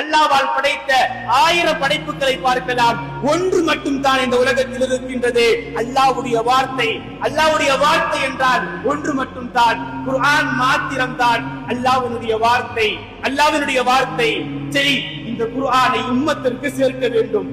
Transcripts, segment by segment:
அல்லாஹ்வால் படைத்த 1000 படைப்புகளை பார்க்கலாம். ஒன்று மட்டும் தான் இந்த உலகத்தில் இருக்கின்றது, அல்லாஹ்வுடைய வார்த்தை. அல்லாஹ்வுடைய வார்த்தை என்றால் ஒன்று மட்டும் தான், குர்ஆன் மாத்திரம் தான் அல்லாஹ்வுடைய வார்த்தை. அல்லாஹ்வுடைய வார்த்தை. சரி, இந்த குர்ஆனை உம்மத்திற்கு சேர்க்க வேண்டும்.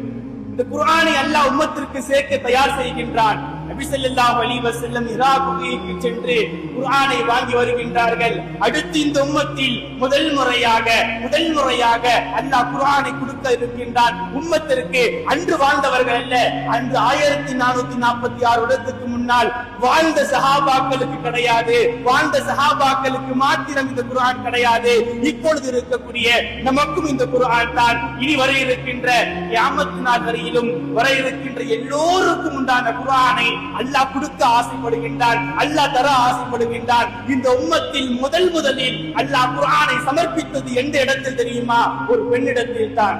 இந்த குர்ஆனை அல்லாஹ் உம்மத்திற்கு சேர்க்க தயார் செய்கின்றான். நபி ஸல்லல்லாஹு அலைஹி வஸல்லம் ஹிரா குகைக்கு சென்று குர்ஆனை வாங்கி வருகின்றார்கள். அடுத்து இந்த உம்மத்தில் முதல் முறையாக அல்லாஹ் குர்ஆனை கொடுக்க இருக்கின்றான் உம்மத்திற்கு. அன்று வாழ்ந்தவர்கள் அல்ல, அன்று 1446 வருடத்துக்கு முன்னால் வாழ்ந்த சஹாபாக்களுக்கு கிடையாது. வாழ்ந்த சஹாபாக்களுக்கு மாத்திரம் இந்த குர்ஆன் கிடையாது. இப்பொழுது இருக்கக்கூடிய நமக்கும் இந்த குர்ஆன் தான். இனி வர இருக்கின்ற கியாமத் நாள் வரையிலும் வர இருக்கின்ற எல்லோருக்கும் உண்டான குர்ஆனை அல்லாஹ் கொடுக்க ஆசைப்படுகின்றான், அல்லாஹ் தர ஆசைப்படுகின்றான். இந்த உம்மத்தில் முதலில் அல்லாஹ் குர்ஆனை சமர்ப்பித்தது எந்த இடத்தில் தெரியுமா? ஒரு பெண்ணிடத்தில் தான்.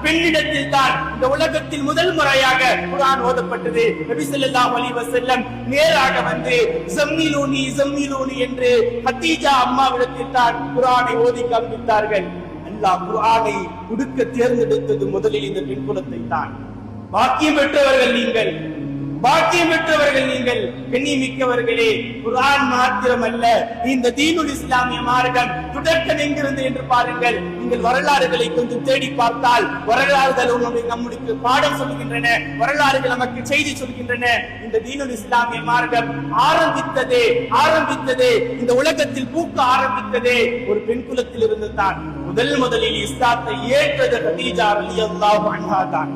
பெண்ணிடத்தில் தான் இந்த உலகத்தில் முதல் முறையாக குர்ஆன் ஓதப்பட்டது. நபி ஸல்லல்லாஹு அலைஹி வஸல்லம் நேராக வந்து ஸம்மிலூனி என்று ஹதீஜா அம்மாவிடத்தில் தான் குர்ஆனை ஓதி காண்பித்தார்கள். அல்லாஹ் குர்ஆனை கொடுக்க தேர்ந்தெடுத்தது முதலில் இந்த பெண் குலத்தை தான். பாக்கியம் பெற்றவர்கள் நீங்கள், கண்ணியமிக்கவர்களே. குர்ஆன் மாத்திரம் அல்ல, இந்த தீனுல் இஸ்லாமிய மார்க்கம் தொடக்கம் எங்கிருந்து என்று பாருங்கள். நீங்கள் வரலாறுகளை கொஞ்சம் தேடி பார்த்தால் வரலாறுகள் நம்முடைய பாடம் சொல்கின்றன, வரலாறுகள் நமக்கு செய்தி சொல்கின்றன. இந்த தீனுல் இஸ்லாமிய மார்க்கம் ஆரம்பித்ததே இந்த உலகத்தில் பூக்க ஆரம்பித்ததே ஒரு பெண் குலத்தில் இருந்து தான். முதலில் இஸ்லாத்தை ஏற்றது ஹதீஜா ரலியல்லாஹு அன்ஹா தான்.